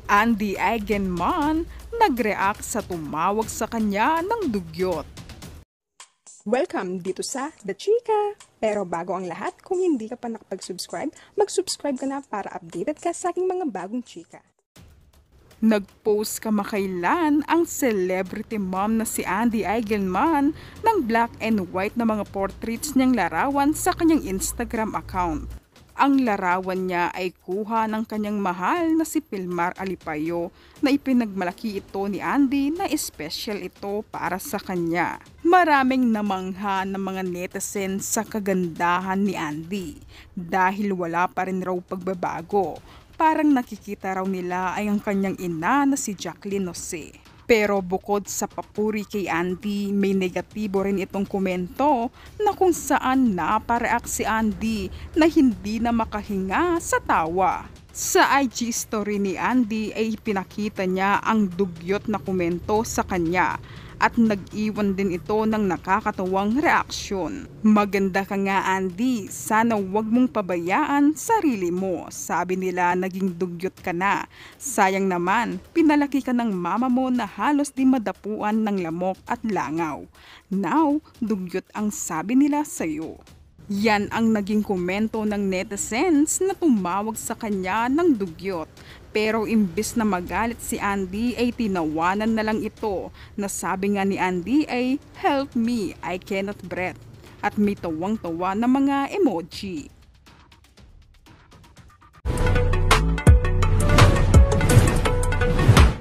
Andy Eigenman nag-react sa tumawag sa kanya ng dugyot. Welcome dito sa The Chika! Pero bago ang lahat, kung hindi ka pa nakapag-subscribe, mag-subscribe ka na para updated ka sa aking mga bagong chika. Nag-post kamakailan ang celebrity mom na si Andy Eigenman ng black and white na mga portraits niyang larawan sa kanyang Instagram account. Ang larawan niya ay kuha ng kanyang mahal na si Pilmar Alipayo na ipinagmalaki ito ni Andy na special ito para sa kanya. Maraming namangha ng mga netizens sa kagandahan ni Andy dahil wala pa rin raw pagbabago. Parang nakikita raw nila ay ang kanyang ina na si Jacqueline Jose. Pero bukod sa papuri kay Andy, may negatibo rin itong komento na kung saan napareact si Andy na hindi na makahinga sa tawa. Sa IG story ni Andy ay pinakita niya ang dugyot na komento sa kanya at nag-iwan din ito ng nakakatuwang reaksyon. Maganda ka nga Andy, sana wag mong pabayaan sarili mo. Sabi nila naging dugyot ka na. Sayang naman, pinalaki ka ng mama mo na halos di madapuan ng lamok at langaw. Now, dugyot ang sabi nila sa'yo. Yan ang naging komento ng netizens na tumawag sa kanya ng dugyot. Pero imbis na magalit si Andy ay tinawanan na lang ito na sabi nga ni Andy ay "Help me, I cannot breathe" at may tawang-tawa na mga emoji.